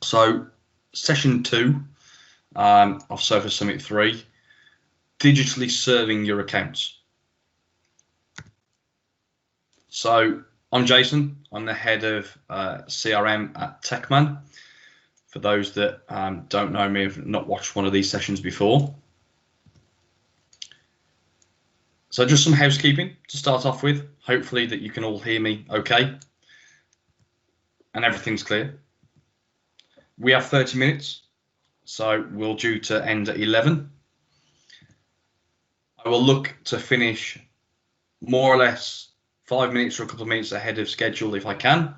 So session 2 of Surface Summit 3, digitally serving your accounts. So I'm Jason. I'm the head of CRM at Techman. For those that don't know me, have not watched one of these sessions before. So just some housekeeping to start off with. Hopefully that you can all hear me okay and everything's clear. We have 30 minutes, so we're due to end at 11. I will look to finish more or less 5 minutes or a couple of minutes ahead of schedule if I can,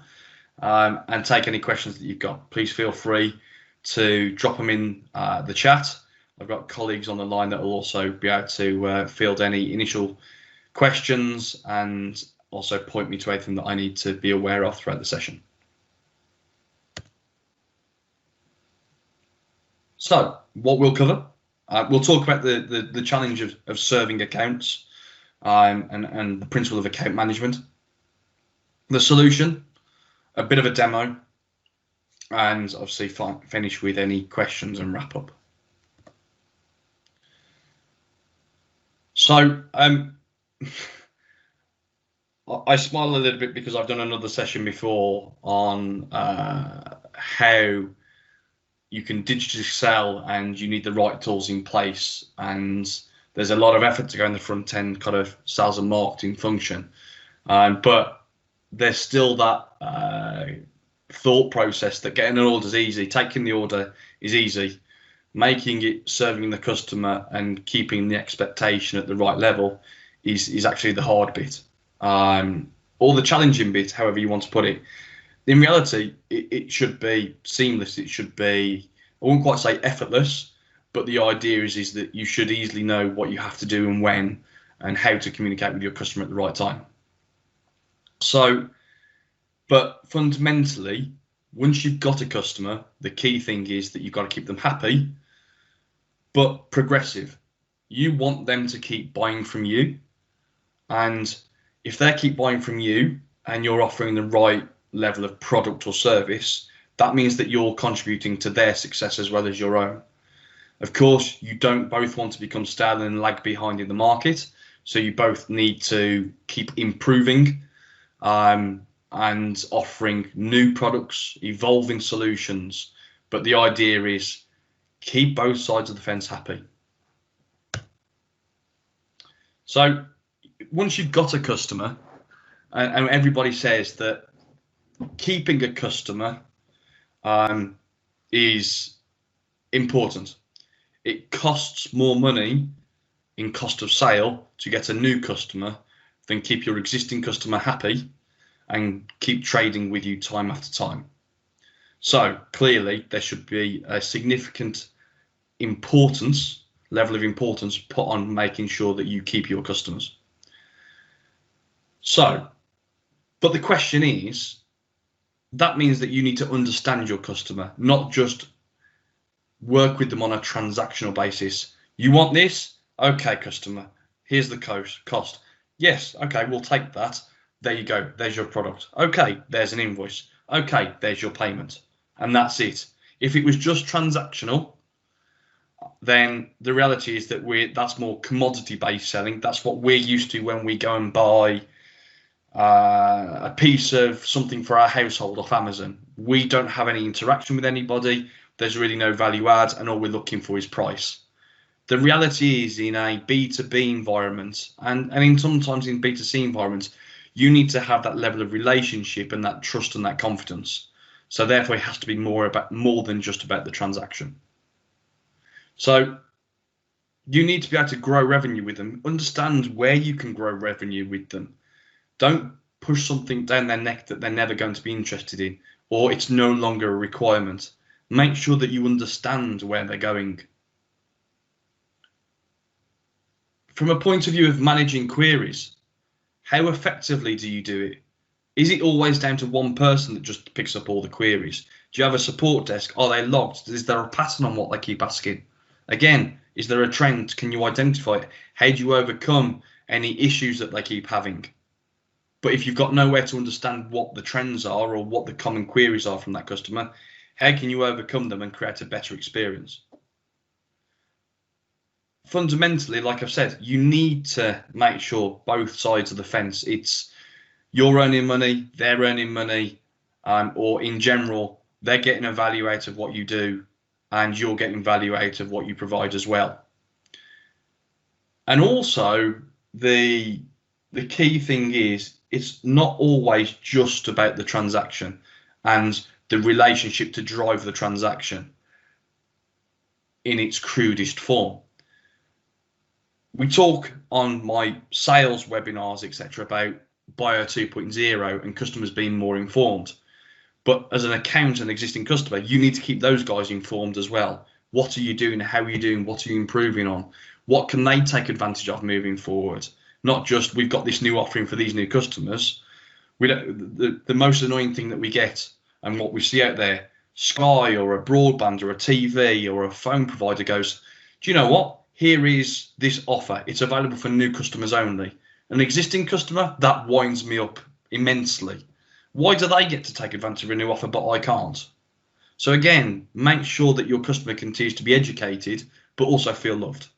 and take any questions that you've got. Please feel free to drop them in the chat. I've got colleagues on the line that will also be able to field any initial questions and also point me to anything that I need to be aware of throughout the session. So what we'll cover, we'll talk about the challenge of serving accounts and the principle of account management, the solution, a bit of a demo, and obviously finish with any questions and wrap up. So I smile a little bit because I've done another session before on how you can digitally sell and you need the right tools in place, and there's a lot of effort to go in the front end kind of sales and marketing function, but there's still that thought process that getting an order is easy, taking the order is easy, making it serving the customer and keeping the expectation at the right level is actually the hard bit, or the challenging bit, however you want to put it. In reality, it should be seamless. It should be, I wouldn't quite say effortless, but the idea is that you should easily know what you have to do and when and how to communicate with your customer at the right time. So, but fundamentally, once you've got a customer, the key thing is that you've got to keep them happy, but progressive. You want them to keep buying from you. And if they keep buying from you and you're offering the right level of product or service, that means that you're contributing to their success as well as your own. Of course, you don't both want to become stale and lag behind in the market, so you both need to keep improving and offering new products, evolving solutions, but the idea is keep both sides of the fence happy. So once you've got a customer, and everybody says that keeping a customer is important. It costs more money in cost of sale to get a new customer than keep your existing customer happy and keep trading with you time after time. So clearly there should be a significant level of importance put on making sure that you keep your customers. So, but the question is, that means that you need to understand your customer, not just work with them on a transactional basis. You want this? Okay, customer, here's the cost. Yes, okay, we'll take that. There you go. There's your product. Okay, there's an invoice. Okay, there's your payment. And that's it. If it was just transactional, then the reality is that that's more commodity-based selling. That's what we're used to when we go and buy a piece of something for our household off Amazon. We don't have any interaction with anybody. There's really no value add, and all we're looking for is price. The reality is, in a B2B environment and sometimes in B2C environments, you need to have that level of relationship and that trust and that confidence. So therefore, it has to be more than just about the transaction. So you need to be able to grow revenue with them. Understand where you can grow revenue with them. Don't push something down their neck that they're never going to be interested in, or it's no longer a requirement. Make sure that you understand where they're going. From a point of view of managing queries, how effectively do you do it? Is it always down to one person that just picks up all the queries? Do you have a support desk? Are they logged? Is there a pattern on what they keep asking? Again, is there a trend? Can you identify it? How do you overcome any issues that they keep having? But if you've got nowhere to understand what the trends are or what the common queries are from that customer, How can you overcome them and create a better experience? Fundamentally, like I've said, you need to make sure both sides of the fence, it's you're earning money, they're earning money, or in general, they're getting a value out of what you do and you're getting value out of what you provide as well. And also, the key thing is it's not always just about the transaction and the relationship to drive the transaction in its crudest form. We talk on my sales webinars, etc., about Bio 2.0 and customers being more informed. But as an account and existing customer, you need to keep those guys informed as well. What are you doing? How are you doing? What are you improving on? What can they take advantage of moving forward? Not just we've got this new offering for these new customers. We don't, the most annoying thing that we get and what we see out there, Sky or a broadband or a TV or a phone provider goes, do you know what? Here is this offer. It's available for new customers only. An existing customer, that winds me up immensely. Why do they get to take advantage of a new offer, but I can't? So again, make sure that your customer continues to be educated, but also feel loved.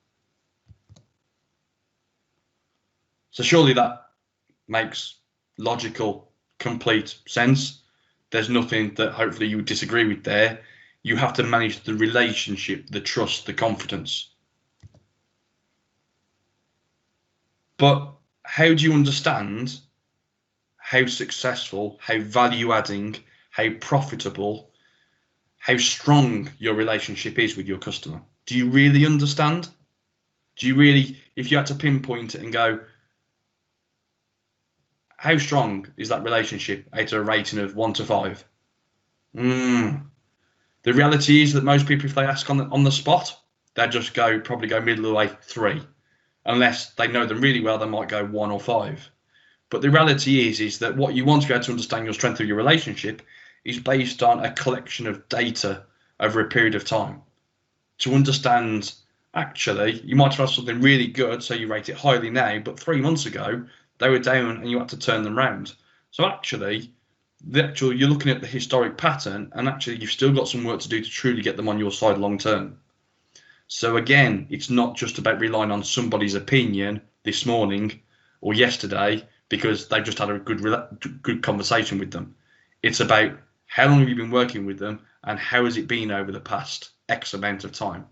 So surely that makes logical, complete sense. There's nothing that hopefully you would disagree with there. You have to manage the relationship, the trust, the confidence. But how do you understand how successful, how value adding, how profitable, how strong your relationship is with your customer? Do you really understand? Do you really, if you had to pinpoint it and go, how strong is that relationship out of a rating of 1 to 5? The reality is that most people, if they ask on the spot, they'll just probably go middle of the way 3. Unless they know them really well, they might go 1 or 5. But the reality is that what you want to be able to understand your strength of your relationship is based on a collection of data over a period of time. To understand, actually, you might have something really good, so you rate it highly now, but 3 months ago, they were down and you had to turn them round. So actually, you're looking at the historic pattern, and actually you've still got some work to do to truly get them on your side long term. So again, it's not just about relying on somebody's opinion this morning or yesterday because they've just had a good conversation with them. It's about how long have you been working with them and how has it been over the past X amount of time.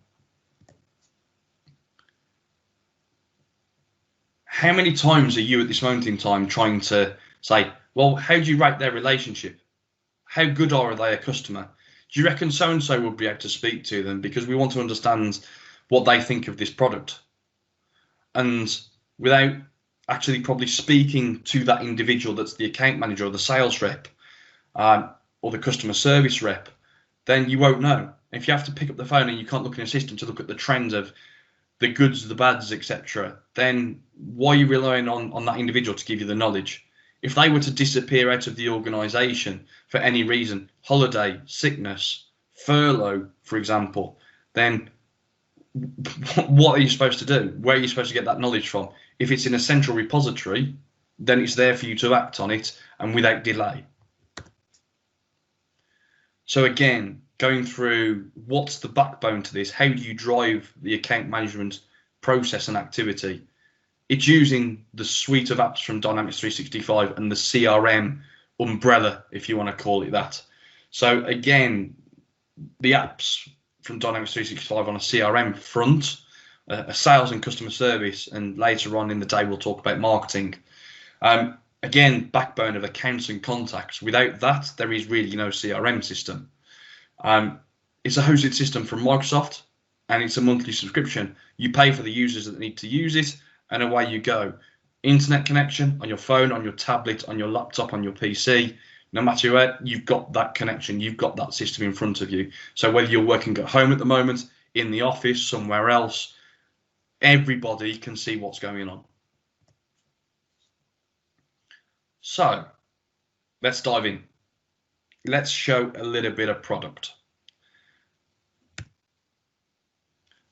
How many times are you at this moment in time trying to say, well, how do you rate their relationship? How good are they a customer? Do you reckon so-and-so would be able to speak to them because we want to understand what they think of this product? And without actually probably speaking to that individual that's the account manager or the sales rep or the customer service rep, then you won't know. If you have to pick up the phone and you can't look in a system to look at the trends of the goods, the bads, etc., then why are you relying on that individual to give you the knowledge? If they were to disappear out of the organisation for any reason, holiday, sickness, furlough, for example, then what are you supposed to do? Where are you supposed to get that knowledge from? If it's in a central repository, then it's there for you to act on it and without delay. So again, going through what's the backbone to this, how do you drive the account management process and activity? It's using the suite of apps from Dynamics 365 and the CRM umbrella, if you want to call it that. So again, the apps from Dynamics 365 on a CRM front, a sales and customer service, and later on in the day we'll talk about marketing. Again, backbone of accounts and contacts. Without that, there is really no CRM system. It's a hosted system from Microsoft, and it's a monthly subscription. You pay for the users that need to use it, and away you go. Internet connection on your phone, on your tablet, on your laptop, on your PC. No matter where, you've got that connection, you've got that system in front of you. So whether you're working at home at the moment, in the office, somewhere else, everybody can see what's going on. So let's dive in. Let's show a little bit of product.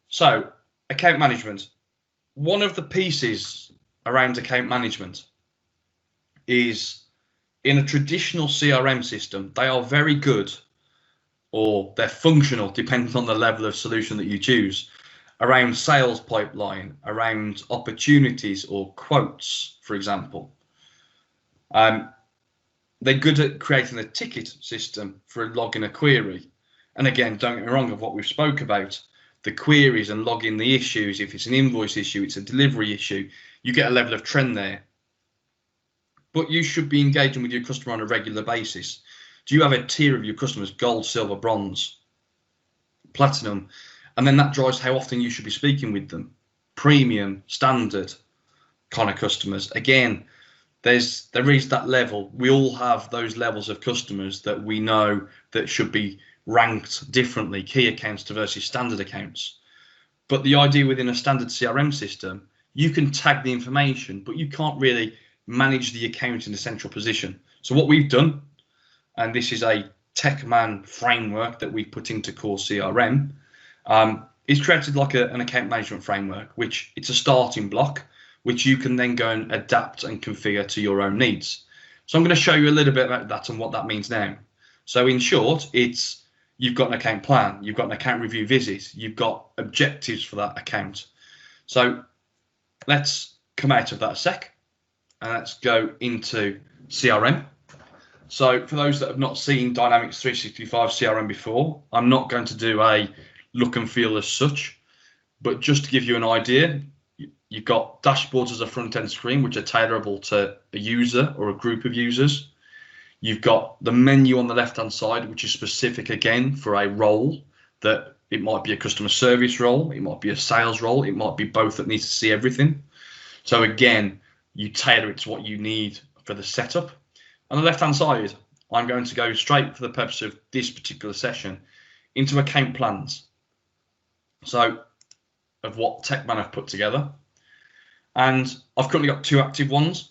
So account management. One of the pieces around account management is in a traditional CRM system, they are very good or they're functional, depending on the level of solution that you choose, around sales pipeline, around opportunities or quotes, for example. They're good at creating a ticket system for logging a query. And again, don't get me wrong, of what we've spoke about, the queries and logging the issues. If it's an invoice issue, it's a delivery issue, you get a level of trend there. But you should be engaging with your customer on a regular basis. Do you have a tier of your customers, gold, silver, bronze, platinum? And then that drives how often you should be speaking with them. Premium, standard kind of customers. Again, there is that level. We all have those levels of customers that we know that should be ranked differently, key accounts versus standard accounts. But the idea within a standard CRM system, you can tag the information, but you can't really manage the account in a central position. So what we've done, and this is a TechMan framework that we put into Core CRM, is created like an account management framework, which it's a starting block, which you can then go and adapt and configure to your own needs. So I'm going to show you a little bit about that and what that means now. So in short, it's you've got an account plan, you've got an account review visit, you've got objectives for that account. So let's come out of that a sec and let's go into CRM. So for those that have not seen Dynamics 365 CRM before, I'm not going to do a look and feel as such, but just to give you an idea, you've got dashboards as a front end screen, which are tailorable to a user or a group of users. You've got the menu on the left hand side, which is specific again for a role, that it might be a customer service role, it might be a sales role, it might be both that needs to see everything. So again, you tailor it to what you need for the setup. On the left hand side, I'm going to go straight for the purpose of this particular session into account plans. So of what TechMan have put together. And I've currently got 2 active ones.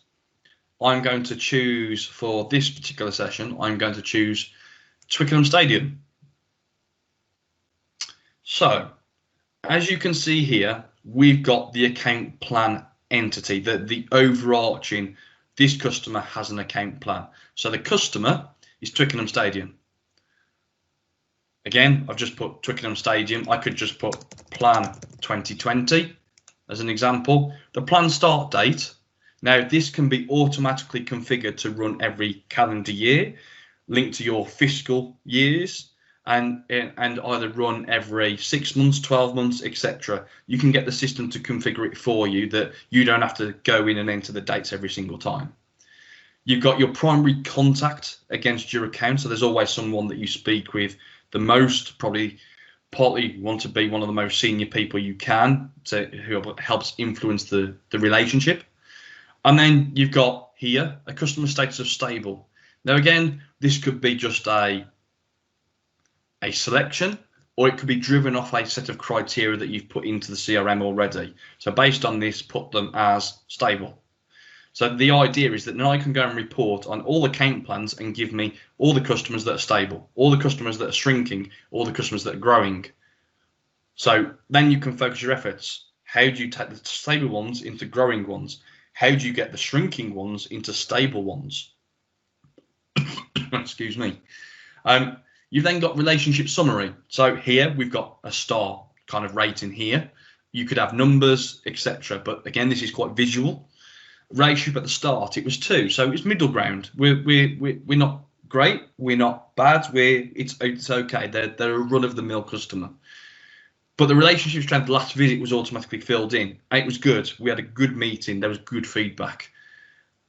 I'm going to choose for this particular session, I'm going to choose Twickenham Stadium. So as you can see here, we've got the account plan entity, the overarching, this customer has an account plan. So the customer is Twickenham Stadium. Again, I've just put Twickenham Stadium. I could just put plan 2020 as an example. The plan start date. Now this can be automatically configured to run every calendar year, linked to your fiscal years, and either run every 6 months, 12 months, etc. You can get the system to configure it for you, that you don't have to go in and enter the dates every single time. You've got your primary contact against your account, so there's always someone that you speak with the most, probably partly want to be one of the most senior people you can, who helps influence the relationship. And then you've got here a customer status of stable. Now again, this could be just a selection, or it could be driven off a set of criteria that you've put into the CRM already. So based on this, put them as stable. So the idea is that now I can go and report on all account plans and give me all the customers that are stable, all the customers that are shrinking, all the customers that are growing. So then you can focus your efforts. How do you take the stable ones into growing ones? How do you get the shrinking ones into stable ones? Excuse me. You've then got relationship summary. So here we've got a star kind of rating here. You could have numbers, etc. But again, this is quite visual. Relationship at the start, it was 2, so it's middle ground. We're not great, we're not bad, it's okay. They're a run-of-the-mill customer. But the relationship strength last visit was automatically filled in. And it was good. We had a good meeting. There was good feedback.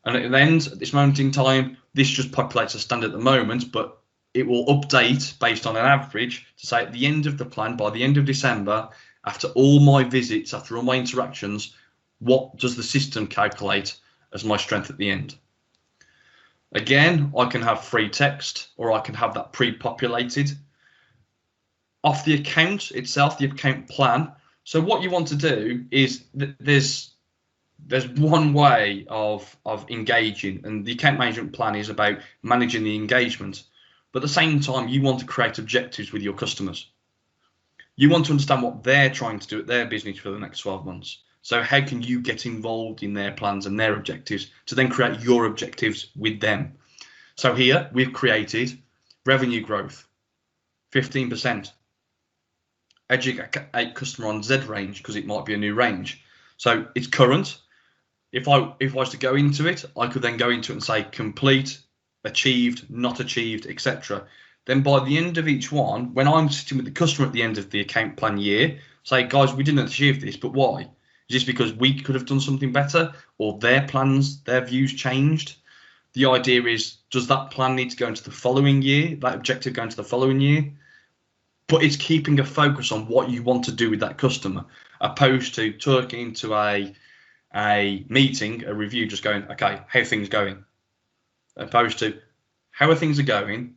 And at the end, at this moment in time, this just populates a standard at the moment, but it will update based on an average to say at the end of the plan, by the end of December, after all my visits, after all my interactions, what does the system calculate as my strength at the end? Again, I can have free text, or I can have that pre-populated. Off the account itself, the account plan. So what you want to do is there's one way of engaging, and the account management plan is about managing the engagement. But at the same time, you want to create objectives with your customers. You want to understand what they're trying to do at their business for the next 12 months. So how can you get involved in their plans and their objectives to then create your objectives with them? So here we've created revenue growth, 15%. Educate customer on Z range because it might be a new range. So it's current. If I was to go into it, I could then go into it and say complete, achieved, not achieved, etc. Then by the end of each one, when I'm sitting with the customer at the end of the account plan year, say, guys, we didn't achieve this, but why? Is this because we could have done something better, or their plans, their views changed? The idea is, does that plan need to go into the following year, that objective go into the following year? But it's keeping a focus on what you want to do with that customer, opposed to talking into a meeting, a review, just going, okay, how are things going? Opposed to, how are things going?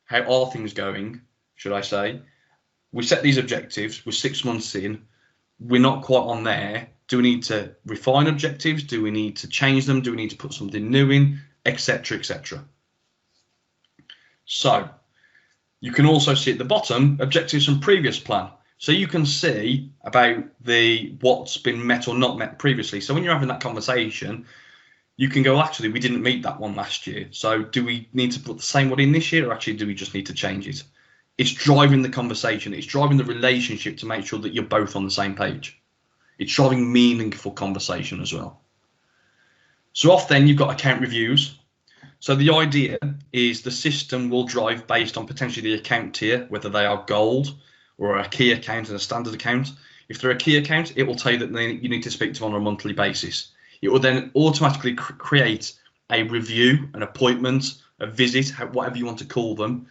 How are things going, should I say? We set these objectives, we're 6 months in, we're not quite on there. Do we need to refine objectives? Do we need to change them? Do we need to put something new in, etc., etc.? So you can also see at the bottom objectives from previous plan. So you can see about what's been met or not met previously. So when you're having that conversation, you can go, actually, we didn't meet that one last year. So do we need to put the same one in this year, or actually do we just need to change it? It's driving the conversation. It's driving the relationship to make sure that you're both on the same page. It's driving meaningful conversation as well. So off then you've got account reviews. So the idea is the system will drive based on potentially the account tier, whether they are gold or a key account and a standard account. If they're a key account, it will tell you that you need to speak to them on a monthly basis. It will then automatically create a review, an appointment, a visit, whatever you want to call them,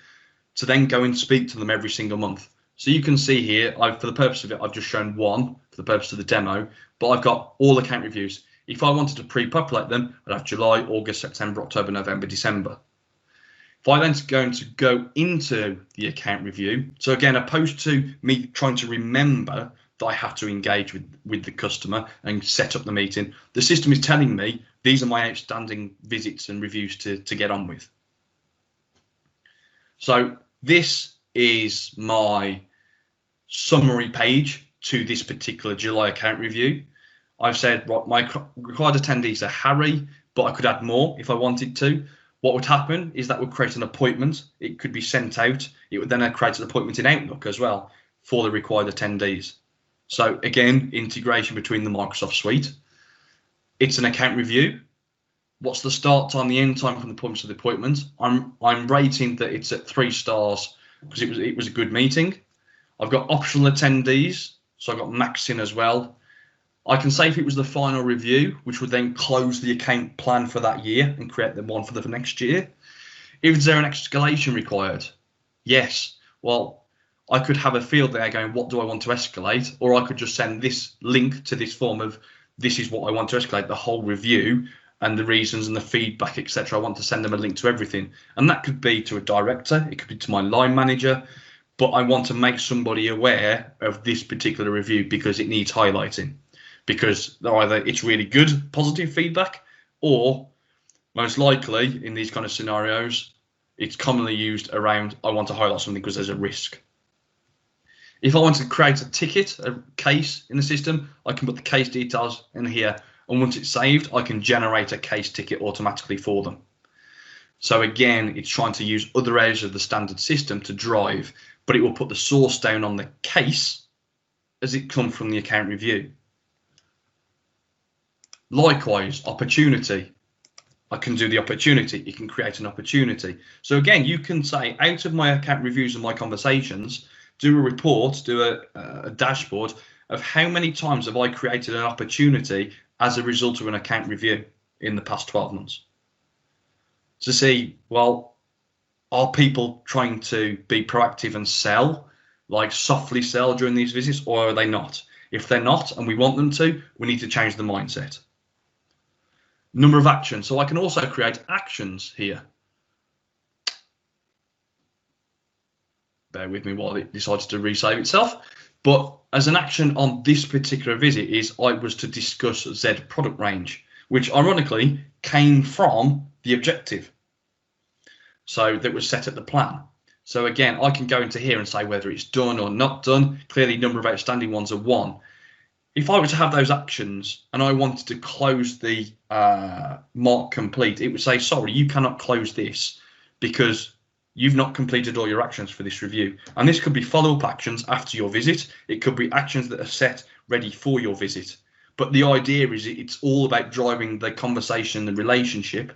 to then go and speak to them every single month. So you can see here, for the purpose of it, I've just shown one for the purpose of the demo, but I've got all account reviews. If I wanted to pre-populate them, I'd have July, August, September, October, November, December. If I then going to go into the account review, so again, opposed to me trying to remember that I have to engage with the customer and set up the meeting, the system is telling me these are my outstanding visits and reviews to get on with. So this is my summary page to this particular July account review. I've said what my required attendees are Harry, but I could add more if I wanted to. What would happen is that would create an appointment. It could be sent out. It would then create an appointment in Outlook as well for the required attendees. So again, integration between the Microsoft suite. It's an account review. What's the start time, the end time from the point of the appointment? I'm rating that it's at 3 stars because it was a good meeting. I've got optional attendees, so I've got Max in as well. I can say if it was the final review, which would then close the account plan for that year and create the one for the next year. Is there an escalation required? Yes. Well, I could have a field there going, what do I want to escalate? Or I could just send this link to this form of, this is what I want to escalate, the whole review and the reasons and the feedback, etc. I want to send them a link to everything. And that could be to a director, it could be to my line manager, but I want to make somebody aware of this particular review because it needs highlighting. Because either it's really good positive feedback, or most likely in these kind of scenarios, it's commonly used around, I want to highlight something because there's a risk. If I want to create a ticket, a case in the system, I can put the case details in here. And once it's saved, I can generate a case ticket automatically for them. So again, it's trying to use other areas of the standard system to drive, but it will put the source down on the case as it comes from the account review. Likewise, opportunity. I can do the opportunity. You can create an opportunity. So again, you can say out of my account reviews and my conversations, do a report, do a dashboard of how many times have I created an opportunity as a result of an account review in the past 12 months. To see, well, are people trying to be proactive and sell, like softly sell during these visits, or are they not? If they're not, and we want them to, we need to change the mindset. Number of actions. So I can also create actions here. Bear with me while it decides to resave itself. But as an action on this particular visit is I was to discuss Z product range, which ironically came from the objective. So that was set at the plan. So again, I can go into here and say whether it's done or not done. Clearly, number of outstanding ones are 1. If I were to have those actions and I wanted to close the mark complete, it would say, sorry, you cannot close this because you've not completed all your actions for this review. And this could be follow-up actions after your visit. It could be actions that are set ready for your visit. But the idea is it's all about driving the conversation, the relationship.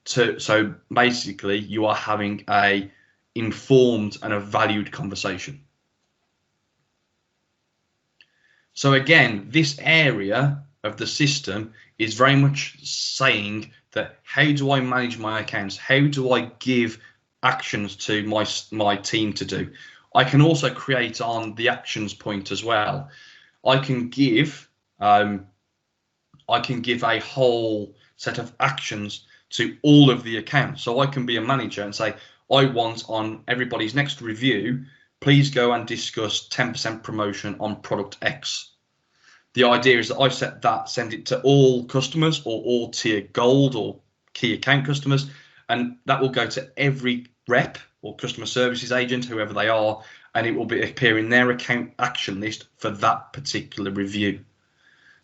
So basically, you are having a informed and a valued conversation. So again, this area of the system is very much saying that how do I manage my accounts? How do I give actions to my team to do? I can also create on the actions point as well. I can give a whole set of actions to all of the accounts. So I can be a manager and say, I want on everybody's next review, please go and discuss 10% promotion on product X. The idea is that I set that, send it to all customers or all tier gold or key account customers, and that will go to every rep or customer services agent, whoever they are, and it will appear in their account action list for that particular review.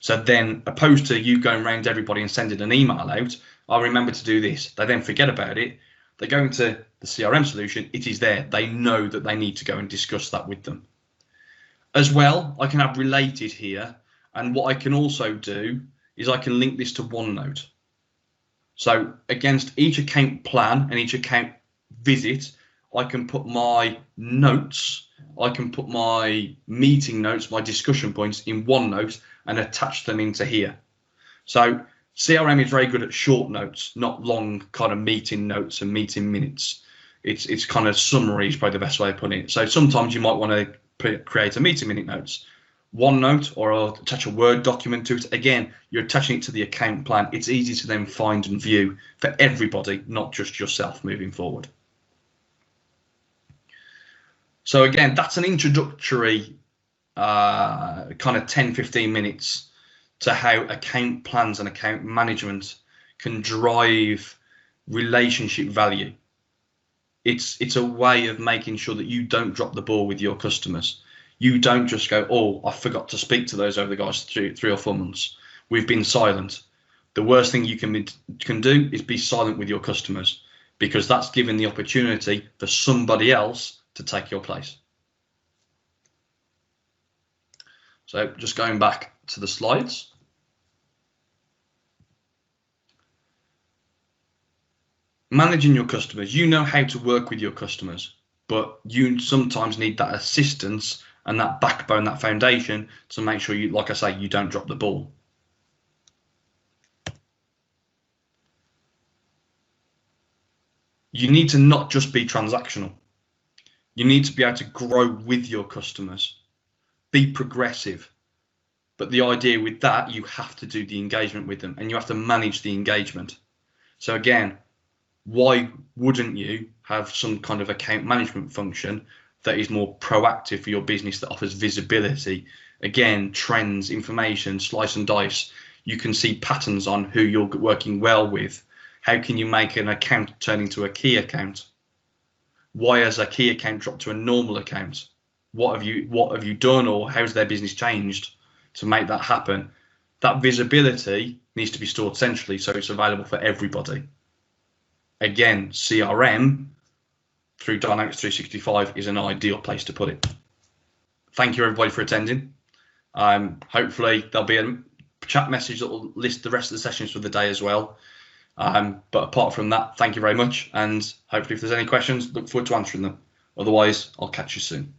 So then, opposed to you going around to everybody and sending an email out, I'll remember to do this. They then forget about it. They go into the CRM solution. It is there. They know that they need to go and discuss that with them. As well, I can have related here. And what I can also do is I can link this to OneNote. So against each account plan and each account visit, I can put my notes, I can put my meeting notes, my discussion points in OneNote and attach them into here. So CRM is very good at short notes, not long kind of meeting notes and meeting minutes. It's kind of summary is probably the best way of putting it. So sometimes you might want to create a meeting minute notes, OneNote, or I'll attach a Word document to it. Again, you're attaching it to the account plan. It's easy to then find and view for everybody, not just yourself moving forward. So again, that's an introductory kind of 10-15 minutes to how account plans and account management can drive relationship value. It's a way of making sure that you don't drop the ball with your customers. You don't just go, oh, I forgot to speak to those over the guys 3 or 4 months. We've been silent. The worst thing you can do is be silent with your customers, because that's giving the opportunity for somebody else to take your place. So just going back to the slides. Managing your customers. You know how to work with your customers, but you sometimes need that assistance and that backbone, that foundation to make sure you, like I say, you don't drop the ball. You need to not just be transactional. You need to be able to grow with your customers, be progressive. But the idea with that, you have to do the engagement with them and you have to manage the engagement. So again, why wouldn't you have some kind of account management function that is more proactive for your business, that offers visibility, again, trends, information, slice and dice. You can see patterns on who you're working well with. How can you make an account turn into a key account? Why has a key account dropped to a normal account? What have you done, or how's their business changed to make that happen? That visibility needs to be stored centrally so it's available for everybody. Again, CRM through Dynamics 365 is an ideal place to put it. Thank you everybody for attending. Hopefully there'll be a chat message that will list the rest of the sessions for the day as well. But apart from that, thank you very much, and hopefully if there's any questions, look forward to answering them. Otherwise, I'll catch you soon.